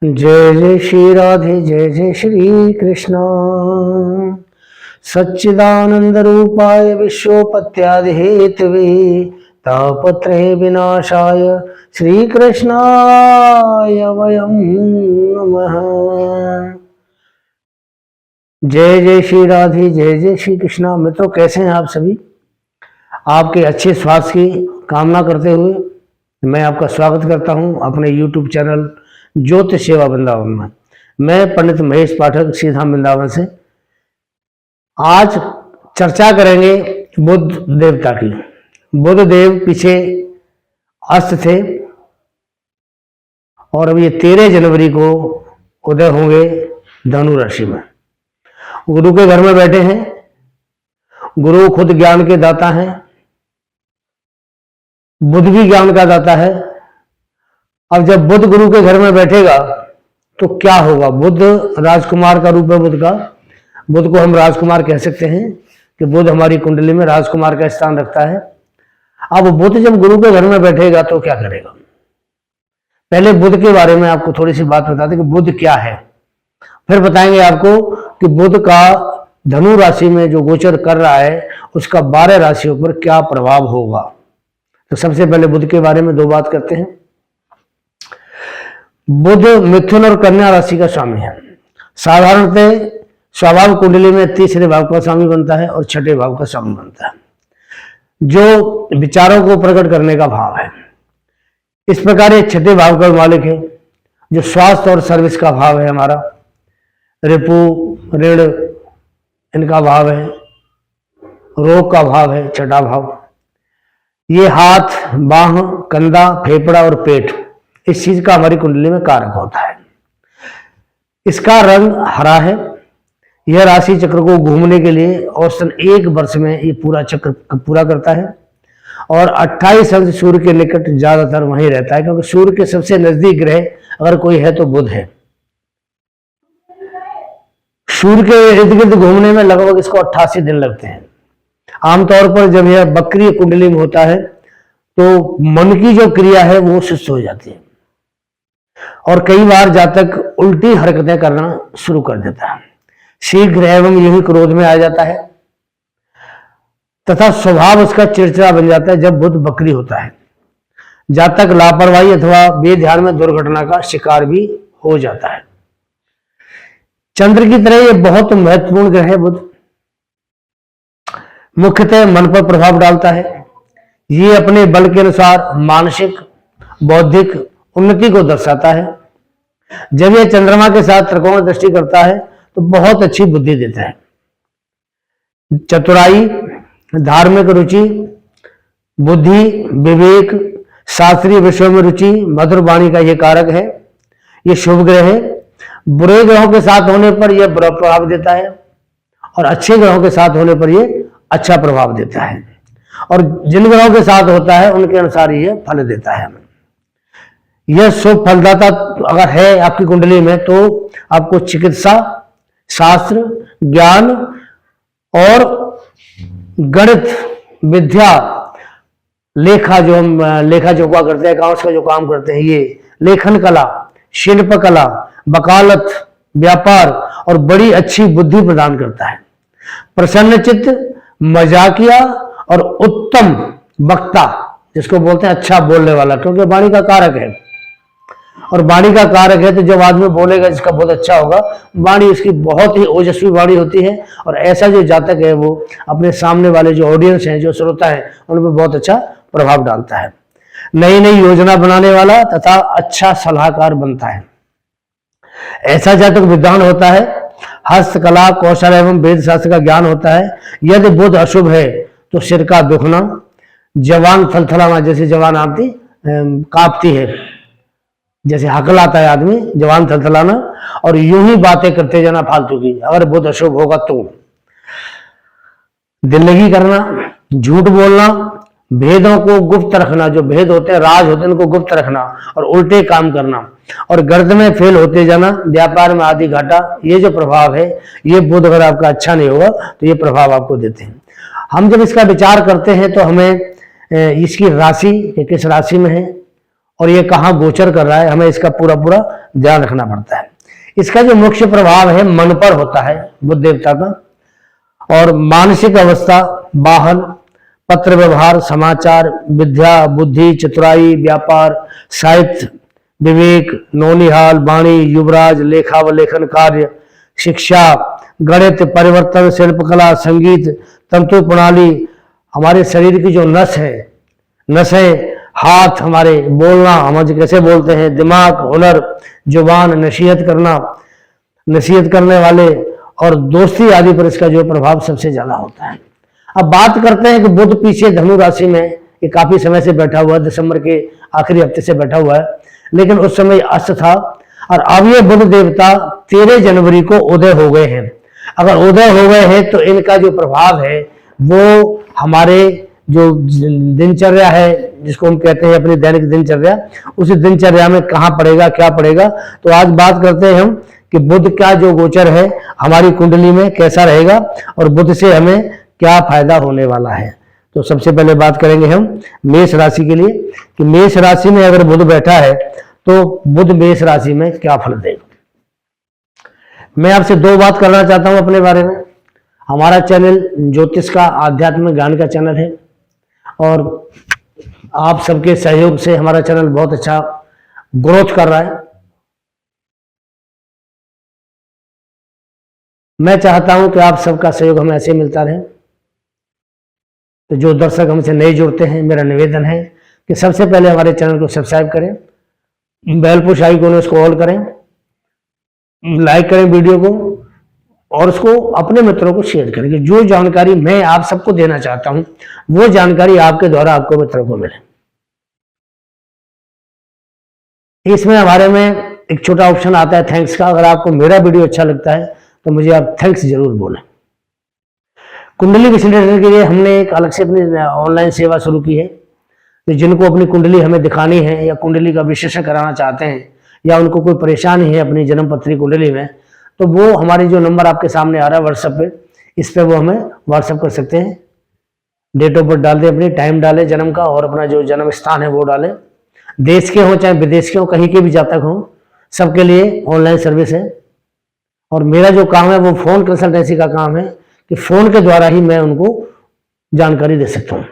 जय जय श्री राधे, जय जय श्री कृष्ण। सच्चिदानंद रूपाय विश्वोपत्यादि हेतवे तापत्रय विनाशाय श्री कृष्णाय वयं नमः। जय जय श्री राधे, जय जय श्री कृष्ण। मित्रों, कैसे हैं आप सभी? आपके अच्छे स्वास्थ्य की कामना करते हुए मैं आपका स्वागत करता हूं अपने YouTube चैनल ज्योतिष सेवा वृंदावन में। मैं पंडित महेश पाठक सीधा वृंदावन से। आज चर्चा करेंगे बुध देवता की। बुध देव पीछे अस्त थे और अब ये 13 जनवरी को उदय होंगे धनु राशि में। गुरु के घर में बैठे हैं। गुरु खुद ज्ञान के दाता हैं, बुध भी ज्ञान का दाता है। अब जब बुध गुरु के घर में बैठेगा तो क्या होगा? बुध राजकुमार का रूप है बुध का। बुध को हम राजकुमार कह सकते हैं कि बुध हमारी कुंडली में राजकुमार का स्थान रखता है। अब बुध जब गुरु के घर में बैठेगा तो क्या करेगा? पहले बुध के बारे में आपको थोड़ी सी बात बताते कि बुध क्या है, फिर बताएंगे आपको कि बुध का धनु राशि में जो गोचर कर रहा है उसका 12 राशियों पर क्या प्रभाव होगा। तो सबसे पहले बुध के बारे में 2 बात करते हैं। बुध मिथुन और कन्या राशि का स्वामी है। साधारणतः स्वभाव कुंडली में तीसरे भाव का स्वामी बनता है और छठे भाव का स्वामी बनता है, जो विचारों को प्रकट करने का भाव है। इस प्रकार ये छठे भाव का मालिक है, जो स्वास्थ्य और सर्विस का भाव है हमारा। रिपु ऋण इनका भाव है, रोग का भाव है छठा भाव। ये हाथ, बाह, कंधा, फेफड़ा और पेट, इस चीज का हमारी कुंडली में कारक होता है। इसका रंग हरा है। यह राशि चक्र को घूमने के लिए औसतन 1 वर्ष में ये पूरा चक्र पूरा करता है और 28 अंश सूर्य के निकट ज्यादातर वहीं रहता है, क्योंकि सूर्य के सबसे नजदीक ग्रह अगर कोई है तो बुध है। सूर्य के इर्द गिर्द घूमने में लगभग इसको 88 दिन लगते हैं। आमतौर पर जब यह बकरी कुंडली में होता है तो मन की जो क्रिया है वो सुस्त हो जाती है और कई बार जातक उल्टी हरकतें करना शुरू कर देता है। शीघ्र एवं यही क्रोध में आ जाता है तथा स्वभाव उसका चिड़चिड़ा बन जाता है जब बुध बकरी होता है। जातक लापरवाही अथवा बेध्यान में दुर्घटना का शिकार भी हो जाता है। चंद्र की तरह यह बहुत महत्वपूर्ण ग्रह है बुध। मुख्यतः मन पर प्रभाव डालता है। ये अपने बल के अनुसार मानसिक बौद्धिक उन्नति को दर्शाता है। जब यह चंद्रमा के साथ त्रिकोण दृष्टि करता है तो बहुत अच्छी बुद्धि देता है। चतुराई, धार्मिक रुचि, बुद्धि, विवेक, शास्त्रीय विषयों में रुचि, मधुर वाणी का यह कारक है। यह शुभ ग्रह है। बुरे ग्रहों के साथ होने पर यह बुरा प्रभाव देता है और अच्छे ग्रहों के साथ होने पर यह अच्छा प्रभाव देता है, और जिन ग्रहों के साथ होता है उनके अनुसार यह फल देता है। यह शुभ फलदाता अगर है आपकी कुंडली में तो आपको चिकित्सा, शास्त्र, ज्ञान और गणित विद्या, लेखा जो हम लेखा जोखा करते हैं, अकाउंट्स का जो काम करते हैं, ये लेखन कला, शिल्प कला, वकालत, व्यापार और बड़ी अच्छी बुद्धि प्रदान करता है। प्रसन्नचित्त, मजाकिया और उत्तम वक्ता, जिसको बोलते हैं अच्छा बोलने वाला, क्योंकि वाणी का कारक है और वाणी का कारक है तो जब आदमी बोलेगा जिसका बहुत अच्छा होगा, वाणी उसकी बहुत ही ओजस्वी वाणी होती है और ऐसा जो जातक है वो अपने सामने वाले जो ऑडियंस हैं, जो श्रोता है, उन पर बहुत अच्छा प्रभाव डालता है। नई नई योजना बनाने वाला तथा अच्छा सलाहकार बनता है। ऐसा जातक विद्वान होता है। हस्तकला, कौशल एवं वेद शास्त्र का ज्ञान होता है। यदि बुध अशुभ है तो सिर का दुखना, जवान थलथलाना, जैसे जवान आती कांपती है, जैसे हकलाता है आदमी, जवान थलथलाना, और यूं ही बातें करते जाना फालतू की, अगर बुध अशुभ होगा तो। दिल्लगी करना, झूठ बोलना, भेदों को गुप्त रखना, जो भेद होते हैं, राज होते हैं, उनको गुप्त रखना और उल्टे काम करना, और गर्द में फेल होते जाना, व्यापार में आदि घाटा, ये जो प्रभाव है ये बुध अगर आपका अच्छा नहीं होगा तो ये प्रभाव आपको देते हैं। हम जब इसका विचार करते हैं तो हमें इसकी राशि किस राशि में है और ये कहाँ गोचर कर रहा है, हमें इसका पूरा पूरा ध्यान रखना पड़ता है। इसका जो मुख्य प्रभाव है मन पर होता है बुध देवता का, और मानसिक अवस्था, वाहन, पत्र व्यवहार, समाचार, विद्या, बुद्धि, चतुराई, व्यापार, साहित्य, विवेक, नौनिहाल, वाणी, युवराज, लेखा व लेखन कार्य, शिक्षा, गणित, परिवर्तन, शिल्पकला, संगीत, तंतु प्रणाली, हमारे शरीर की जो नसें, हाथ, हमारे बोलना, हम आज कैसे बोलते हैं, दिमाग, हुनर, जुबान, नसीहत करने वाले और दोस्ती आदि पर इसका जो प्रभाव सबसे ज्यादा होता है। अब बात करते हैं कि बुध पीछे धनु राशि में ये काफी समय से बैठा हुआ है, दिसंबर के आखिरी हफ्ते से बैठा हुआ है, लेकिन उस समय अस्त था और अब ये बुध देवता 13 जनवरी को उदय हो गए हैं। अगर उदय हो गए हैं तो इनका जो प्रभाव है वो हमारे जो दिनचर्या है, जिसको हम कहते हैं अपनी दैनिक दिनचर्या, उसी दिनचर्या में कहाँ पड़ेगा, क्या पड़ेगा। तो आज बात करते हैं हम कि बुध का जो गोचर है हमारी कुंडली में कैसा रहेगा और बुध से हमें क्या फायदा होने वाला है। तो सबसे पहले बात करेंगे हम मेष राशि के लिए कि मेष राशि में अगर बुध बैठा है तो बुध मेष राशि में क्या फल देगा। मैं आपसे दो बात करना चाहता हूं अपने बारे में। हमारा चैनल ज्योतिष का, आध्यात्मिक ज्ञान का चैनल है और आप सबके सहयोग से हमारा चैनल बहुत अच्छा ग्रोथ कर रहा है। मैं चाहता हूं कि आप सबका सहयोग हमें ऐसे मिलता रहे। तो जो दर्शक हमसे नए जुड़ते हैं, मेरा निवेदन है कि सबसे पहले हमारे चैनल को सब्सक्राइब करें, बेल पुश आइकन उसको ऑल करें, लाइक करें वीडियो को और उसको अपने मित्रों को शेयर करें कि जो जानकारी मैं आप सबको देना चाहता हूं वो जानकारी आपके द्वारा आपको मित्रों को मिले। इसमें हमारे में एक छोटा ऑप्शन आता है थैंक्स का। अगर आपको मेरा वीडियो अच्छा लगता है तो मुझे आप थैंक्स जरूर बोलें। कुंडली विश्लेषण के लिए हमने एक अलग से अपनी ऑनलाइन सेवा शुरू की है। तो जिनको अपनी कुंडली हमें दिखानी है या कुंडली का विश्लेषण कराना चाहते हैं या उनको कोई परेशानी है अपनी जन्म पत्री कुंडली में, तो वो हमारी जो नंबर आपके सामने आ रहा है व्हाट्सएप पे, इस पे वो हमें व्हाट्सएप कर सकते हैं। डेट ऑफ बर्थ डाल दें, अपनी टाइम डालें जन्म का और अपना जो जन्म स्थान है वो डालें। देश के हों चाहे विदेश के हों, कहीं के भी जातक हों, सबके लिए ऑनलाइन सर्विस है। और मेरा जो काम है वो फोन कंसल्टेंसी का काम है कि फोन के द्वारा ही मैं उनको जानकारी दे सकता हूं।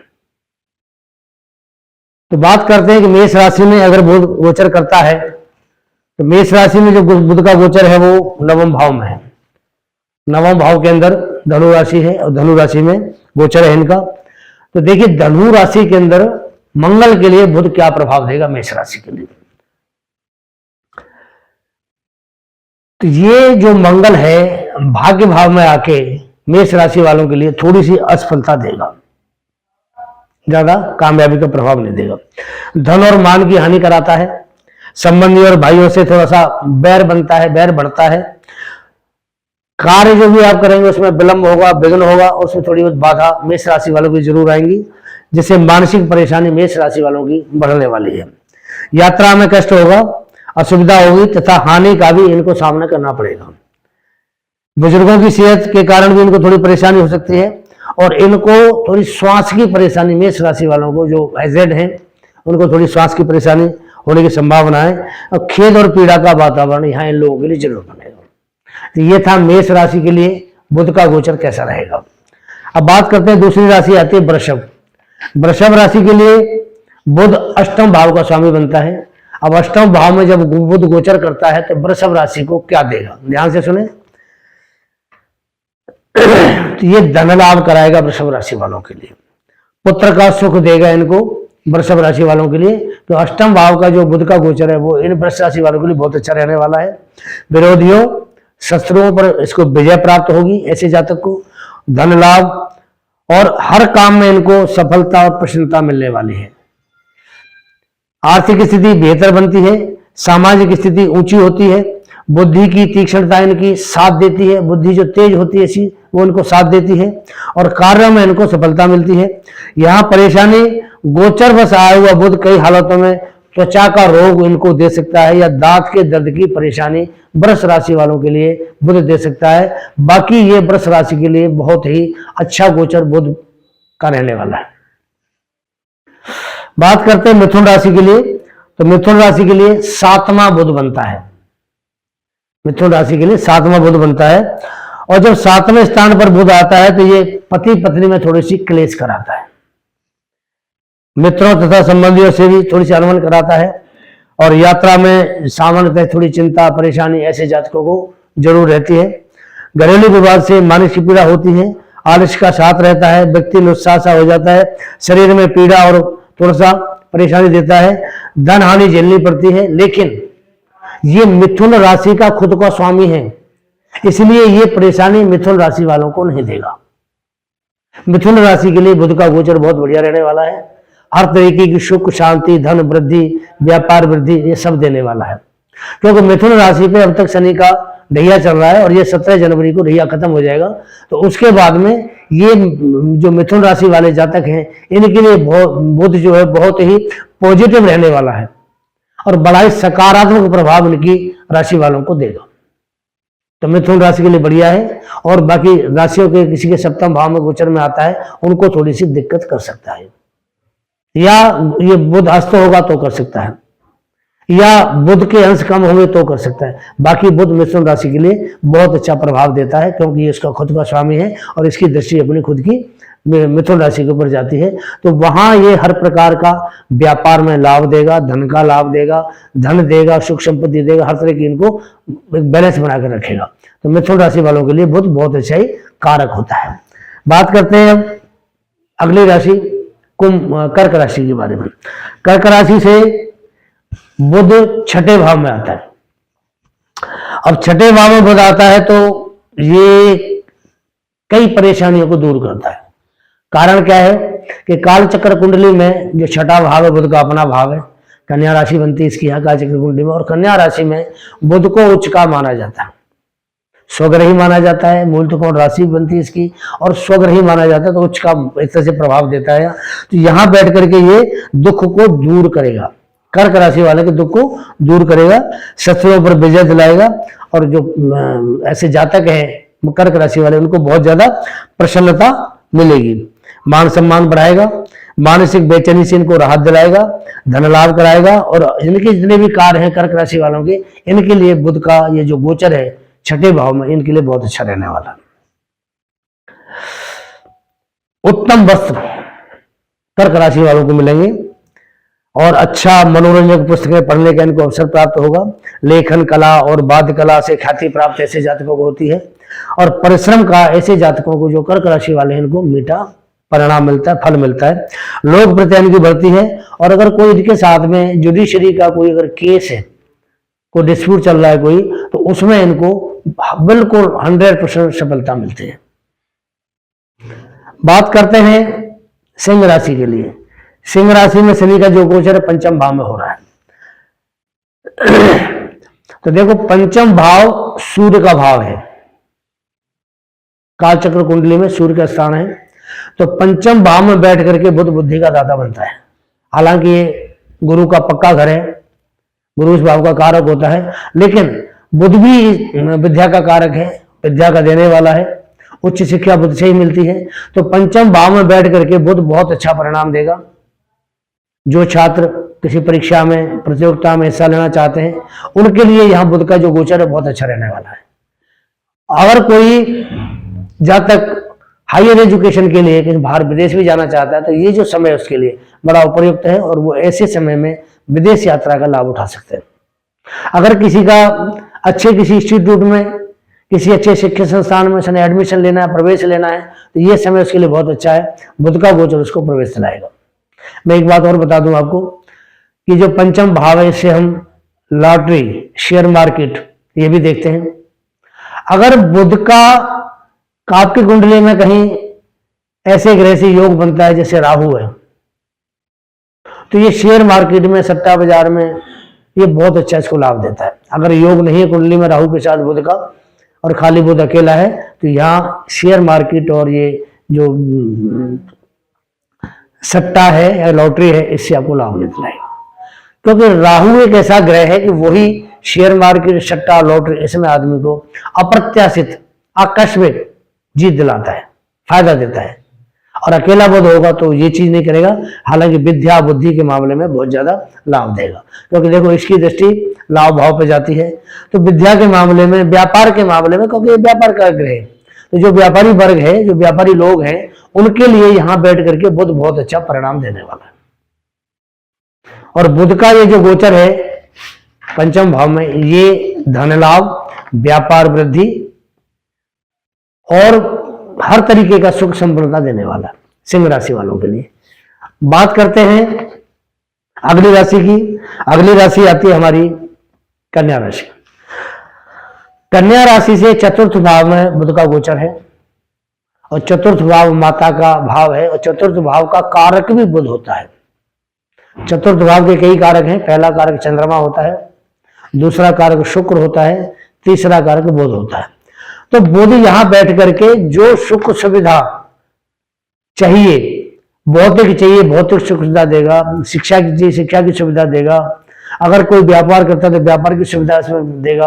तो बात करते हैं कि मेष राशि में अगर बुध गोचर करता है तो मेष राशि में जो बुध का गोचर है वो नवम भाव में है। नवम भाव के अंदर धनु राशि है और धनु राशि में गोचर है इनका। तो देखिए धनु राशि के अंदर मंगल के लिए बुध क्या प्रभाव देगा मेष राशि के लिए। तो ये जो मंगल है भाग्य भाव में आके मेष राशि वालों के लिए थोड़ी सी असफलता देगा, ज्यादा कामयाबी का प्रभाव नहीं देगा। धन और मान की हानि कराता है, संबंधी और भाइयों से थोड़ा सा बैर बनता है, बैर बढ़ता है। कार्य जो भी आप करेंगे उसमें विलंब होगा, विघ्न होगा, उसमें थोड़ी बहुत बाधा मेष राशि वालों की जरूर आएंगी, जिससे मानसिक परेशानी मेष राशि वालों की बढ़ने वाली है। यात्रा में कष्ट होगा, असुविधा होगी तथा हानि का भी इनको सामना करना पड़ेगा। बुजुर्गों की सेहत के कारण भी इनको थोड़ी परेशानी हो सकती है और इनको थोड़ी श्वास की परेशानी, मेष राशि वालों को जो एजेड हैं उनको थोड़ी श्वास की परेशानी होने की संभावना है और खेद और पीड़ा का वातावरण यहाँ इन लोगों के लिए जरूर बनेगा। तो ये था मेष राशि के लिए बुध का गोचर कैसा रहेगा। अब बात करते हैं दूसरी राशि आती है वृषभ। वृषभ राशि के लिए बुध अष्टम भाव का स्वामी बनता है। अब अष्टम भाव में जब बुध गोचर करता है तो वृषभ राशि को क्या देगा, ध्यान से सुने। तो ये धन लाभ कराएगा वृषभ राशि वालों के लिए, पुत्र का सुख देगा इनको वृषभ राशि वालों के लिए। तो अष्टम भाव का जो बुध का गोचर है वो इन वृषभ राशि वालों के लिए बहुत अच्छा रहने वाला है। विरोधियों, शत्रुओं पर इसको विजय प्राप्त होगी ऐसे जातक को, धन लाभ और हर काम में इनको सफलता और प्रसन्नता मिलने वाली है। आर्थिक स्थिति बेहतर बनती है, सामाजिक स्थिति ऊंची होती है, बुद्धि की तीक्ष्णता इनकी साथ देती है, बुद्धि जो तेज होती है ऐसी वो इनको साथ देती है और कार्य में इनको सफलता मिलती है। यहाँ परेशानी गोचर बस आया हुआ बुध कई हालतों में त्वचा का रोग इनको दे सकता है या दांत के दर्द की परेशानी वृष राशि वालों के लिए बुध दे सकता है। बाकी ये वृष राशि के लिए बहुत ही अच्छा गोचर बुध का रहने वाला है। बात करते हैं मिथुन राशि के लिए। तो मिथुन राशि के लिए 7वां बुध बनता है। मिथुन राशि के लिए 7वां बुध बनता है। और जब 7वें स्थान पर बुध आता है तो ये पति पत्नी में थोड़ी सी क्लेश कराता है, मित्रों तथा संबंधियों से भी थोड़ी सी अनबन कराता है, और यात्रा में सामान्यतः थोड़ी चिंता परेशानी ऐसे जातकों को जरूर रहती है। घरेलू विवाद से मानसिक पीड़ा होती है, आलस्य का साथ रहता है, व्यक्ति निरुत्साह सा हो जाता है, शरीर में पीड़ा और थोड़ा सा परेशानी देता है, धन हानि झेलनी पड़ती है। लेकिन ये मिथुन राशि का खुद का स्वामी है, इसलिए ये परेशानी मिथुन राशि वालों को नहीं देगा। मिथुन राशि के लिए बुध का गोचर बहुत बढ़िया रहने वाला है, हर तरीके की सुख शांति धन वृद्धि व्यापार वृद्धि ये सब देने वाला है। क्योंकि मिथुन राशि पे अब तक शनि का ढैया चल रहा है और ये 17 जनवरी को ढैया खत्म हो जाएगा, तो उसके बाद में ये जो मिथुन राशि वाले जातक हैं इनके लिए बुध जो है बहुत ही पॉजिटिव रहने वाला है और बड़ा ही सकारात्मक प्रभाव इनकी राशि वालों को देगा। तो मिथुन राशि के लिए बढ़िया है। और बाकी राशियों के किसी के सप्तम भाव में गोचर में आता है उनको थोड़ी सी दिक्कत कर सकता है, या ये बुध अस्त होगा तो कर सकता है, या बुध के अंश कम होंगे तो कर सकता है। बाकी बुध मिथुन राशि के लिए बहुत अच्छा प्रभाव देता है क्योंकि ये इसका खुद का स्वामी है और इसकी दृष्टि अपनी खुद की मिथुन राशि के ऊपर जाती है, तो वहां ये हर प्रकार का व्यापार में लाभ देगा, धन का लाभ देगा, धन देगा, सुख संपत्ति देगा, हर तरह की इनको एक बैलेंस बनाकर रखेगा। तो मिथुन राशि वालों के लिए बुध बहुत अच्छा ही कारक होता है। बात करते हैं अब अगली राशि कर्क राशि के बारे में। कर्क राशि से बुध 6ठे भाव में आता है। अब 6ठे भाव में बुध आता है तो ये कई परेशानियों को दूर करता है। कारण क्या है कि काल चक्र कुंडली में जो 6ठा भाव है बुध का अपना भाव है, कन्या राशि बनती है इसकी यहाँ काल चक्र कुंडली में, और कन्या राशि में बुध को उच्च का माना जाता है, स्वग्रही माना जाता है। मूल त्रिकोण राशि बनती है इसकी और स्वग्रही माना जाता है, तो उच्च का एक तरह से प्रभाव देता है। तो यहां बैठ करके ये दुख को दूर करेगा, कर्क राशि वाले के दुख को दूर करेगा, शत्रुओं पर विजय दिलाएगा, और जो ऐसे जातक हैं कर्क राशि वाले उनको बहुत ज्यादा प्रसन्नता मिलेगी, मान सम्मान बढ़ाएगा, मानसिक बेचैनी से इनको राहत दिलाएगा, धन लाभ कराएगा। और इनके जितने भी कार्य हैं कर्क राशि वालों के, इनके लिए बुध का ये जो गोचर है 6ठे भाव में इनके लिए बहुत अच्छा रहने वाला। उत्तम वस्त्र कर्क राशि वालों को मिलेंगे और अच्छा मनोरंजक पुस्तकें पढ़ने का इनको अवसर प्राप्त होगा। लेखन कला और वाद्य कला से ख्याति प्राप्त ऐसे जातकों को होती है, और परिश्रम का ऐसे जातकों को जो कर्क राशि वाले हैं इनको मीठा परिणाम मिलता है, फल मिलता है। लोक प्रति इनकी बढ़ती है, और अगर कोई इनके साथ में जुडिशरी का कोई अगर केस है, कोई डिस्प्यूट चल रहा है कोई, तो उसमें इनको बिल्कुल 100% सफलता मिलती है। बात करते हैं सिंह राशि के लिए। सिंह राशि में शनि का जो गोचर है पंचम भाव में हो रहा है। तो देखो पंचम भाव सूर्य का भाव है, काल चक्र कुंडली में सूर्य का स्थान है, तो पंचम भाव में बैठ करके बुध बुद्धि का दाता बनता है। हालांकि ये गुरु का पक्का घर है, गुरु इस भाव का कारक होता है, लेकिन बुध भी विद्या का कारक है, विद्या का देने वाला है, उच्च शिक्षा बुध से ही मिलती है। तो पंचम भाव में बैठ करके बुध बहुत अच्छा परिणाम देगा। जो छात्र किसी परीक्षा में प्रतियोगिता में हिस्सा लेना चाहते हैं उनके लिए यहाँ बुध का जो गोचर है बहुत अच्छा रहने वाला है। अगर कोई जातक हायर एजुकेशन के लिए कहीं बाहर विदेश भी जाना चाहता है तो ये जो समय है उसके लिए बड़ा उपयुक्त है, और वो ऐसे समय में विदेश यात्रा का लाभ उठा सकते हैं। अगर किसी का अच्छे किसी इंस्टीट्यूट में किसी अच्छे शिक्षा संस्थान में एडमिशन लेना है, प्रवेश लेना है, तो ये समय उसके लिए बहुत अच्छा है, बुध का गोचर उसको प्रवेश दिलाएगा। मैं एक बात और बता दूं आपको कि जो पंचम भाव है इससे हम लॉटरी शेयर मार्केट ये भी देखते हैं। अगर बुध का आपकी कुंडली में कहीं ऐसे ग्रह से योग बनता है जैसे राहु है, तो ये शेयर मार्केट में सट्टा बाजार में ये बहुत अच्छा इसको लाभ देता है। अगर योग नहीं है कुंडली में राहु के साथ बुध का और खाली बुध अकेला है, तो यहाँ शेयर मार्केट और ये जो सट्टा है या लॉटरी है इससे आपको लाभ मिलता है। क्योंकि राहु एक ऐसा ग्रह है कि वही शेयर मार्केट सट्टा लॉटरी इसमें आदमी को अप्रत्याशित आकस्मिक जीत दिलाता है, फायदा देता है। और अकेला बुध होगा तो ये चीज नहीं करेगा। हालांकि विद्या बुद्धि के मामले में बहुत ज्यादा लाभ देगा, क्योंकि देखो इसकी दृष्टि लाभ भाव पे जाती है। तो विद्या के मामले में, व्यापार के मामले में, क्योंकि ये व्यापार का ग्रह है, तो जो व्यापारी वर्ग है, जो व्यापारी लोग हैं, उनके लिए यहां बैठ करके बुध बहुत अच्छा परिणाम देने वाला है। और बुध का ये जो गोचर है पंचम भाव में, ये धन लाभ, व्यापार वृद्धि और हर तरीके का सुख संपन्नता देने वाला सिंह राशि वालों के लिए। बात करते हैं अगली राशि की। अगली राशि आती है हमारी कन्या राशि। कन्या राशि से चतुर्थ भाव में बुध का गोचर है, और चतुर्थ भाव माता का भाव है, और चतुर्थ भाव का कारक भी बुध होता है। चतुर्थ भाव के कई कारक हैं। पहला कारक चंद्रमा होता है, दूसरा कारक शुक्र होता है, तीसरा कारक बुध होता है। तो बुध यहां बैठ करके जो सुख सुविधा चाहिए, भौतिक चाहिए भौतिक सुविधा देगा, शिक्षा की चाहिए शिक्षा की सुविधा देगा, अगर कोई व्यापार करता है तो व्यापार की सुविधा इसमें देगा,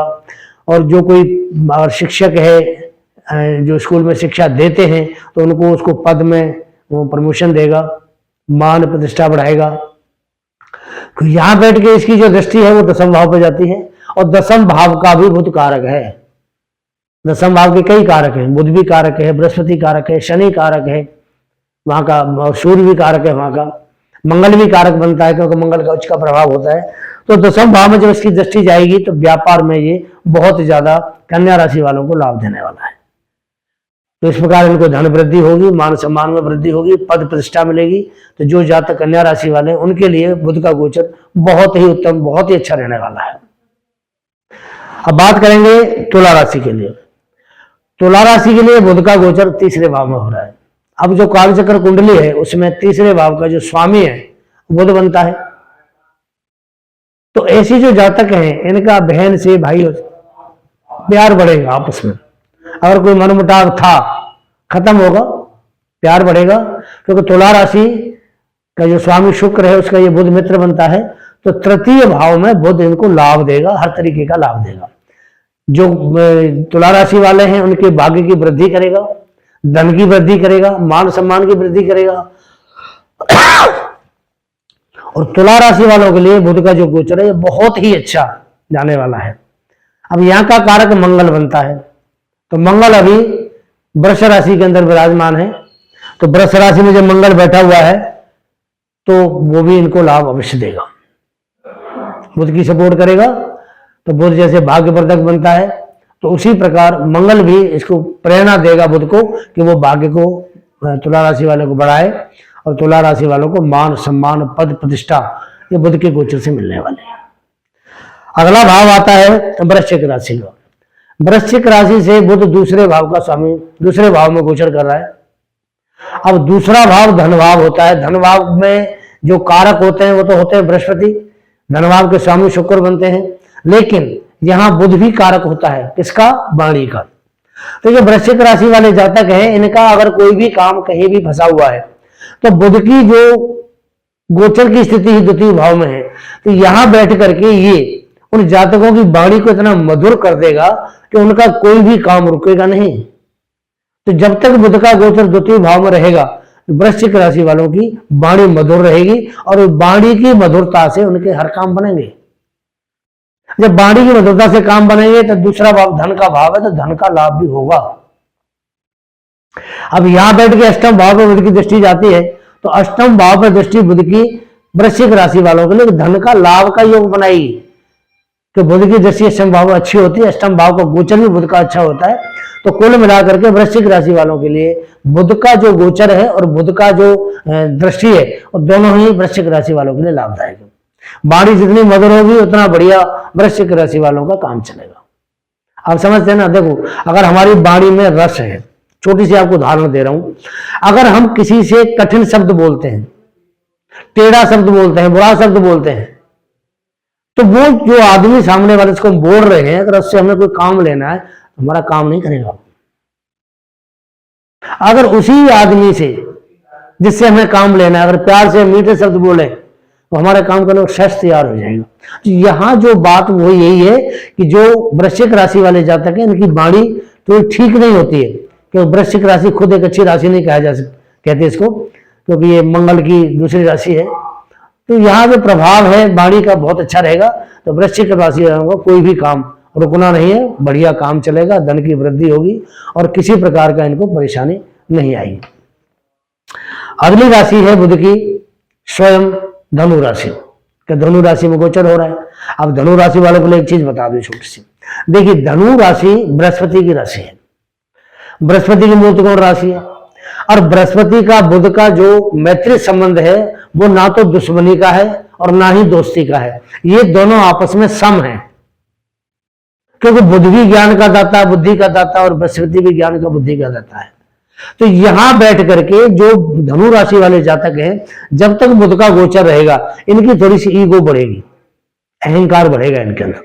और जो कोई शिक्षक है जो स्कूल में शिक्षा देते हैं तो उनको उसको पद में प्रमोशन देगा, मान प्रतिष्ठा बढ़ाएगा। तो यहां बैठ के इसकी जो दृष्टि है वो दसम भाव पर जाती है, और दसम भाव का भी बुध कारक है। दसम भाव के कई कारक हैं, बुध भी कारक है, बृहस्पति कारक है, शनि कारक है वहां का, सूर्य भी कारक है वहां का, मंगल भी कारक बनता है क्योंकि मंगल का उच्च का प्रभाव होता है। तो दसम भाव में जब इसकी दृष्टि जाएगी तो व्यापार में ये बहुत ज्यादा कन्या राशि वालों को लाभ देने वाला है। तो इस प्रकार इनको धन वृद्धि होगी, मान सम्मान में वृद्धि होगी, पद प्रतिष्ठा मिलेगी। तो जो जातक कन्या राशि वाले हैं उनके लिए बुध का गोचर बहुत ही उत्तम, बहुत ही अच्छा रहने वाला है। अब बात करेंगे तुला राशि के लिए। तुला राशि के लिए बुध का गोचर तीसरे भाव में हो रहा है। अब जो कालचक्र कुंडली है उसमें तीसरे भाव का जो स्वामी है बुध बनता है। तो ऐसी जो जातक हैं इनका बहन से भाई प्यार बढ़ेगा आपस में। अगर कोई मनमुटाव था खत्म होगा, प्यार बढ़ेगा, क्योंकि तुला राशि का जो स्वामी शुक्र है उसका ये बुध मित्र बनता है। तो तृतीय भाव में बुध इनको लाभ देगा, हर तरीके का लाभ देगा। जो तुला राशि वाले हैं उनके भाग्य की वृद्धि करेगा, धन की वृद्धि करेगा, मान सम्मान की वृद्धि करेगा। और तुला राशि वालों के लिए बुध का जो गोचर है ये बहुत ही अच्छा जाने वाला है। अब यहाँ का कारक मंगल बनता है, तो मंगल अभी वृष राशि के अंदर विराजमान है। तो वृष राशि में जब मंगल बैठा हुआ है तो वो भी इनको लाभ अवश्य देगा, बुध की सपोर्ट करेगा। तो बुध जैसे भाग्यवर्धक बनता है तो उसी प्रकार मंगल भी इसको प्रेरणा देगा बुध को कि वो भाग्य को तुला राशि वालों को बढ़ाए, और तुला राशि वालों को मान सम्मान पद प्रतिष्ठा ये बुध के गोचर से मिलने वाले हैं। अगला भाव आता है वृश्चिक राशि का। वृश्चिक राशि से बुध दूसरे भाव का स्वामी दूसरे भाव में गोचर कर रहा है। अब दूसरा भाव धन भाव होता है। धन भाव में जो कारक होते हैं वो तो होते हैं बृहस्पति, धन भाव के स्वामी शुक्र बनते हैं, लेकिन यहां बुध भी कारक होता है। किसका? वाणी का। तो जो वृश्चिक राशि वाले जातक हैं इनका अगर कोई भी काम कहीं भी फंसा हुआ है तो बुध की जो गोचर की स्थिति ही द्वितीय भाव में है, तो यहां बैठ करके ये उन जातकों की वाणी को इतना मधुर कर देगा कि उनका कोई भी काम रुकेगा नहीं। तो जब तक बुध का गोचर द्वितीय भाव में रहेगा वृश्चिक राशि वालों की वाणी मधुर रहेगी, और वाणी की मधुरता से उनके हर काम बनेंगे। जब वाणी की मधुरता से काम बनेंगे तो दूसरा भाव धन का भाव है, तो धन का लाभ भी होगा। अब यहां बैठ के अष्टम भाव पर बुध की दृष्टि जाती है, तो अष्टम भाव पर दृष्टि बुध की वृश्चिक राशि वालों के लिए धन का लाभ का योग बनाएगी। तो बुध की दृष्टि अष्टम भाव में अच्छी होती है, अष्टम भाव का गोचर भी बुध का अच्छा होता है। तो कुल मिलाकर के वृश्चिक राशि वालों के लिए बुध का जो गोचर है और बुध का जो दृष्टि है और दोनों ही वृश्चिक राशि वालों के लिए लाभदायक है। वाणी जितनी मधुर होगी उतना बढ़िया वृश्चिक राशि वालों का काम चलेगा। आप समझते हैं ना? देखो, अगर हमारी वाणी में रस है, छोटी सी आपको उदाहरण दे रहा हूं, अगर हम किसी से कठिन शब्द बोलते हैं, टेढ़ा शब्द बोलते हैं, बुरा शब्द बोलते हैं, तो वो जो आदमी सामने वाले इसको बोल रहे हैं, अगर उससे हमें कोई काम लेना है हमारा काम नहीं करेगा। अगर उसी आदमी से जिससे हमें काम लेना है अगर प्यार से मीठे शब्द बोले तो हमारे काम करने को शेष तैयार हो जाएगा। तो यहां जो बात वो यही है कि जो वृश्चिक राशि वाले जातक हैं इनकी वाणी तो ठीक नहीं होती है, कि वृश्चिक राशि खुद एक अच्छी राशि नहीं कहते हैं इसको, क्योंकि ये मंगल की दूसरी राशि है। तो यहाँ जो प्रभाव है वाणी का बहुत अच्छा रहेगा। तो वृश्चिक राशि वालों को कोई भी काम रुकना नहीं है, बढ़िया काम चलेगा, धन की वृद्धि होगी और किसी प्रकार का इनको परेशानी नहीं आएगी। अगली राशि है बुध की स्वयं धनु राशि, कि धनु राशि में गोचर हो रहा है। अब धनु राशि वालों को एक चीज बता दो छोटी सी, देखिए धनु राशि बृहस्पति की राशि है, बृहस्पति की मूल त्रिकोण राशि है, और बृहस्पति का बुध का जो मैत्री संबंध है वो ना तो दुश्मनी का है और ना ही दोस्ती का है, ये दोनों आपस में सम है। क्योंकि बुध भी ज्ञान का दाता, बुद्धि का दाता, और बृहस्पति भी ज्ञान का बुद्धि का दाता है। तो यहां बैठ करके जो धनु राशि वाले जातक हैं, जब तक बुध का गोचर रहेगा इनकी थोड़ी सी ईगो बढ़ेगी, अहंकार बढ़ेगा इनके अंदर।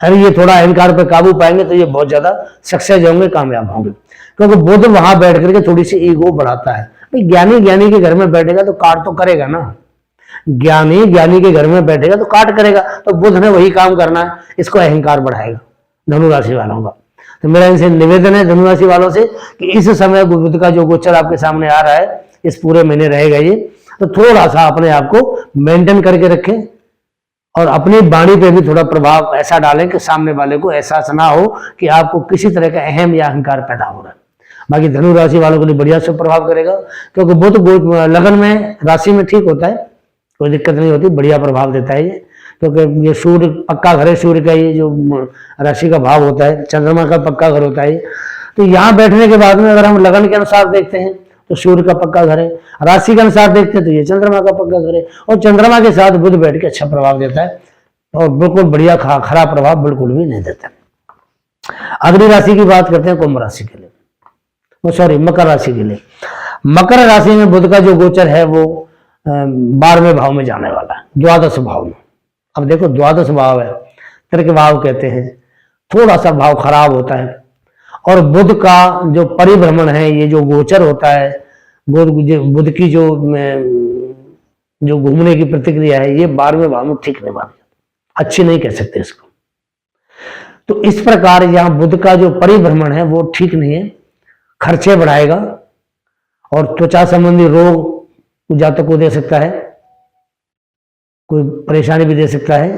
अरे ये थोड़ा अहंकार पर काबू पाएंगे तो ये बहुत ज्यादा सक्सेस होंगे, कामयाब होंगे। क्योंकि बुध वहां बैठ करके थोड़ी सी ईगो बढ़ाता है। भाई ज्ञानी के घर में बैठेगा तो काट तो करेगा ना, ज्ञानी के घर में बैठेगा तो काट करेगा। तो बुध ने वही काम करना है, इसको अहंकार बढ़ाएगा धनु राशि वालों का। तो मेरा इनसे निवेदन है धनु राशि वालों से कि इस समय बुध का जो गोचर आपके सामने आ रहा है, इस पूरे महीने रहेगा ये, तो थोड़ा सा अपने आप को मेंटेन करके रखें और अपनी वाणी पे भी थोड़ा प्रभाव ऐसा डालें कि सामने वाले को एहसास ना हो कि आपको किसी तरह का अहम या अहंकार पैदा हो रहा है। बाकी धनु राशि वालों के लिए बढ़िया से प्रभाव करेगा, क्योंकि बुध लगन में राशि में ठीक होता है, कोई दिक्कत नहीं होती, बढ़िया प्रभाव देता है ये। क्योंकि ये सूर्य पक्का घर है, सूर्य का ये जो राशि का भाव होता है, चंद्रमा का पक्का घर होता है। तो यहाँ बैठने के बाद में अगर हम लगन के अनुसार देखते हैं तो सूर्य का पक्का घर है, राशि के अनुसार देखते हैं तो ये चंद्रमा का पक्का घर है, और चंद्रमा के साथ बुध बैठ के अच्छा प्रभाव देता है और बिल्कुल बढ़िया खराब प्रभाव बिल्कुल भी नहीं देता। अगली राशि की बात करते हैं कुंभ राशि के लिए, सॉरी मकर राशि के लिए। मकर राशि में बुध का जो गोचर है वो 12वें भाव में जाने वाला है, द्वादश भाव में। अब देखो द्वादश भाव है, तर्क भाव कहते हैं, थोड़ा सा भाव खराब होता है। और बुध का जो परिभ्रमण है, ये जो गोचर होता है, बुध की जो घूमने की प्रतिक्रिया है, ये 12वें भाव में ठीक नहीं मानी, अच्छी नहीं कह सकते इसको। तो इस प्रकार यहाँ बुध का जो परिभ्रमण है वो ठीक नहीं है, खर्चे बढ़ाएगा और त्वचा संबंधी रोग जातक को दे सकता है, कोई परेशानी भी दे सकता है।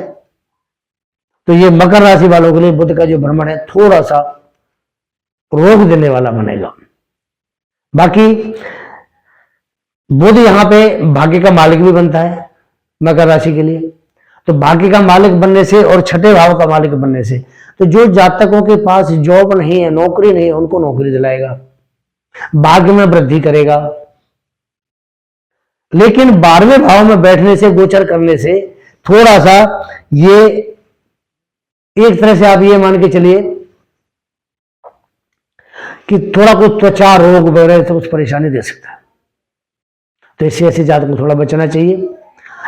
तो ये मकर राशि वालों के लिए बुध का जो भ्रमण है थोड़ा सा रोग देने वाला बनेगा। बाकी बुध यहां पे भाग्य का मालिक भी बनता है मकर राशि के लिए। तो भाग्य का मालिक बनने से और छठे भाव का मालिक बनने से तो जो जातकों के पास जॉब नहीं है, नौकरी नहीं है, उनको नौकरी दिलाएगा, भाग्य में वृद्धि करेगा। लेकिन 12वें भाव में बैठने से, गोचर करने से थोड़ा सा ये एक तरह से आप ये मान के चलिए कि थोड़ा कुछ त्वचा रोग वगैरह तो कुछ परेशानी दे सकता है। तो ऐसे जातक को थोड़ा बचना चाहिए।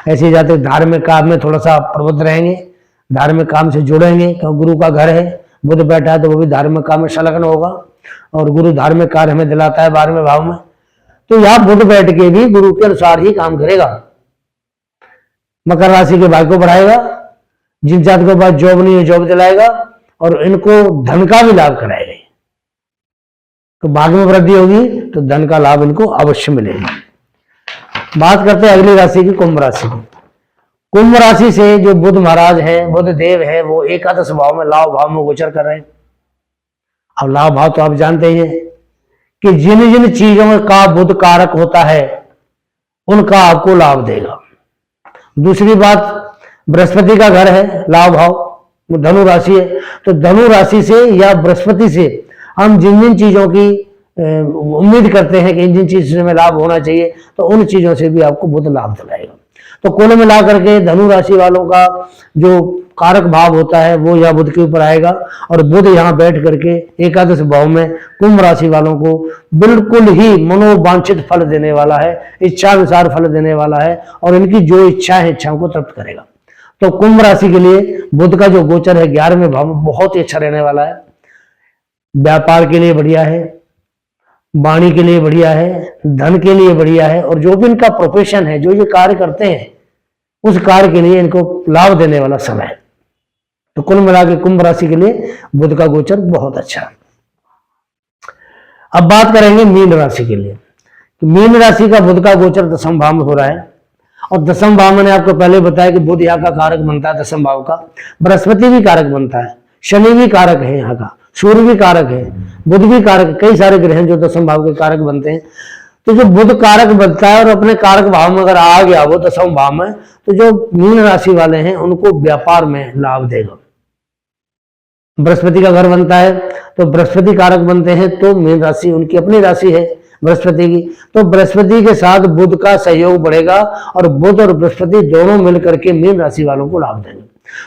ऐसे जातक धार्मिक काम में थोड़ा सा प्रबुद्ध रहेंगे, धार्मिक काम से जुड़ेंगे, क्योंकि गुरु का घर है, बुध बैठा है तो वो भी धार्मिक काम में संलग्न होगा और गुरु धार्मिक कार्य हमें दिलाता है 12वें भाव में। तो यहां बुध बैठ के भी गुरु के अनुसार ही काम करेगा, मकर राशि के भाग्य को बढ़ाएगा, जिन जातकों के पास जॉब नहीं है जॉब दिलाएगा और इनको धन का भी लाभ कराएगा। तो भाग्य में वृद्धि होगी तो धन का लाभ इनको अवश्य मिलेगा। बात करते हैं अगली राशि की, कुंभ राशि की। कुंभ राशि से जो बुध महाराज है, बुध देव है, वो एकादश भाव में, लाभ भाव में गोचर कर रहे हैं। अब लाभ भाव तो आप जानते ही हैं कि जिन जिन चीजों का बुध कारक होता है उनका आपको लाभ देगा। दूसरी बात, बृहस्पति का घर है, लाभ भाव धनु राशि है, तो धनु राशि से या बृहस्पति से हम जिन जिन चीजों की उम्मीद करते हैं कि इन जिन चीजों में लाभ होना चाहिए, तो उन चीजों से भी आपको बुध लाभ दिलाएगा। तो कुल मिला करके धनु राशि वालों का जो कारक भाव होता है वो यह बुध के ऊपर आएगा, और बुध यहाँ बैठ करके एकादश भाव में कुंभ राशि वालों को बिल्कुल ही मनोवांछित फल देने वाला है, इच्छानुसार फल देने वाला है, और इनकी जो इच्छा है इच्छाओं को तृप्त करेगा। तो कुंभ राशि के लिए बुध का जो गोचर है 11वें भाव में बहुत ही अच्छा रहने वाला है। व्यापार के लिए बढ़िया है, वाणी के लिए बढ़िया है, धन के लिए बढ़िया है, और जो भी इनका प्रोफेशन है, जो ये कार्य करते हैं, उस कार्य के लिए इनको लाभ देने वाला समय है। तो कुल मिला के कुंभ राशि के लिए बुध का गोचर बहुत अच्छा है। अब बात करेंगे मीन राशि के लिए तो मीन राशि का बुध का गोचर दसम भाव में हो रहा है, और दसम भाव मैंने आपको पहले बताया कि बुध यहाँ का कारक बनता है दसम भाव का, बृहस्पति भी कारक बनता है, शनि भी कारक है यहाँ का, सूर्य भी कारक है, बुध भी कारक, कई सारे ग्रह हैं जो दसम भाव के कारक बनते हैं। तो जो बुध कारक बनता है और अपने कारक भाव में अगर आ गया वो दसम भाव में, तो जो मीन राशि वाले हैं उनको व्यापार में लाभ देगा। बृहस्पति का घर बनता है तो बृहस्पति कारक बनते हैं, तो मीन राशि उनकी अपनी राशि है बृहस्पति की, तो बृहस्पति के साथ बुध का सहयोग बढ़ेगा और बुध और बृहस्पति दोनों मिलकर के मीन राशि वालों को लाभ देंगे।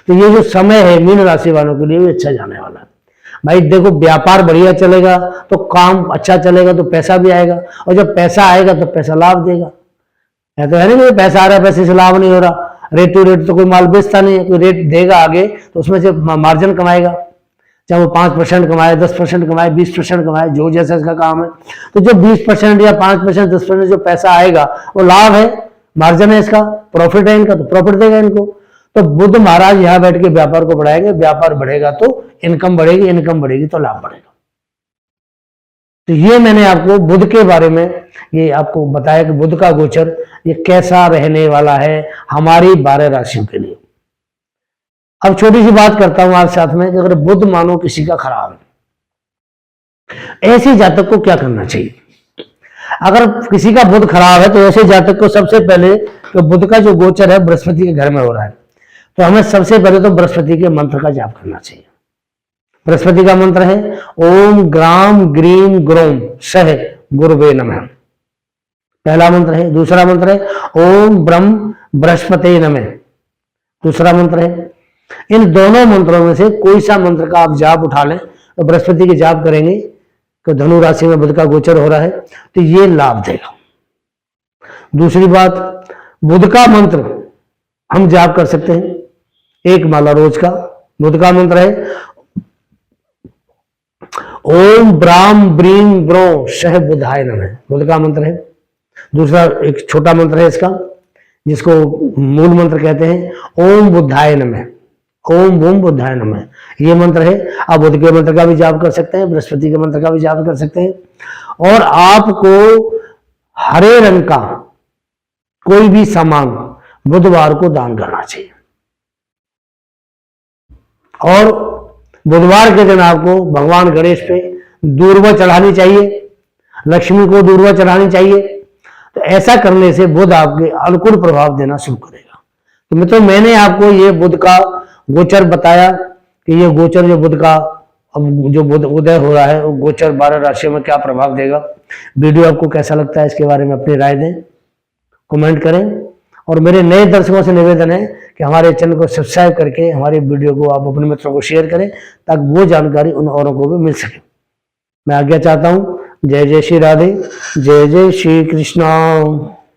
तो ये जो समय है मीन राशि वालों के लिए भी अच्छा जाने वाला है। भाई देखो, व्यापार बढ़िया चलेगा तो काम अच्छा चलेगा, तो पैसा भी आएगा, और जब पैसा आएगा तो पैसा लाभ देगा। तो है नहीं, पैसा आ रहा है पैसे से लाभ नहीं हो रहा, रेट टू रेट तो कोई माल बेचता नहीं है, कोई रेट देगा आगे तो उसमें से मार्जिन कमाएगा, चाहे वो 5% कमाए, 10% कमाए, 20% कमाए, जो जैसा इसका काम है। तो जो 20% या 5%, 10% जो पैसा आएगा वो लाभ है, मार्जिन है, इसका प्रॉफिट है, इनका तो प्रॉफिट देगा इनको। तो बुध महाराज यहाँ बैठ के व्यापार को बढ़ाएंगे, व्यापार बढ़ेगा तो इनकम बढ़ेगी, इनकम बढ़ेगी तो लाभ बढ़ेगा। तो ये मैंने आपको बुध के बारे में ये आपको बताया कि बुध का गोचर ये कैसा रहने वाला है हमारी 12 राशियों के लिए। अब छोटी सी बात करता हूं आपके साथ में कि अगर बुध मानो किसी का खराब है, ऐसे जातक को क्या करना चाहिए। अगर किसी का बुध खराब है तो ऐसे जातक को सबसे पहले तो बुध का जो गोचर है बृहस्पति के घर में हो रहा है, तो हमें सबसे पहले तो बृहस्पति के मंत्र का जाप करना चाहिए। बृहस्पति का मंत्र है ओम ग्राम ग्रीम ग्रोम सह गुरुवे नमः, पहला मंत्र है। दूसरा मंत्र है ओम ब्रह्म बृहस्पति नमः, दूसरा मंत्र है। इन दोनों मंत्रों में से कोई सा मंत्र का आप जाप उठा लें, तो बृहस्पति के जाप करेंगे तो धनु राशि में बुध का गोचर हो रहा है तो ये लाभ देगा। दूसरी बात, बुध का मंत्र हम जाप कर सकते हैं, एक माला रोज का। बुध का मंत्र है ओम ब्राम ब्रीम ब्रो शह बुधाय नमः, बुध का मंत्र है। दूसरा एक छोटा मंत्र है इसका, जिसको मूल मंत्र कहते हैं ओम बुद्धाय नमः, ओम बूम बुद्धाय नमः, ये मंत्र है। आप बुध के मंत्र का भी जाप कर सकते हैं, बृहस्पति के मंत्र का भी जाप कर सकते हैं। और आपको हरे रंग का कोई भी सामान बुधवार को दान करना चाहिए, और बुधवार के दिन आपको भगवान गणेश पे दूर्वा चढ़ानी चाहिए, लक्ष्मी को दूर्वा चढ़ानी चाहिए। तो ऐसा करने से बुध आपके अनुकूल प्रभाव देना शुरू करेगा। तो मित्रों, मैंने आपको ये बुध का गोचर बताया कि ये गोचर जो बुध का अब जो बुध उदय हो रहा है वो गोचर 12 राशियों में क्या प्रभाव देगा। वीडियो आपको कैसा लगता है इसके बारे में अपनी राय दें, कमेंट करें। और मेरे नए दर्शकों से निवेदन है कि हमारे चैनल को सब्सक्राइब करके हमारे वीडियो को आप अपने मित्रों को शेयर करें, ताकि वो जानकारी उन औरों को भी मिल सके। मैं आज्ञा चाहता हूँ। जय जय श्री राधे, जय जय श्री कृष्ण।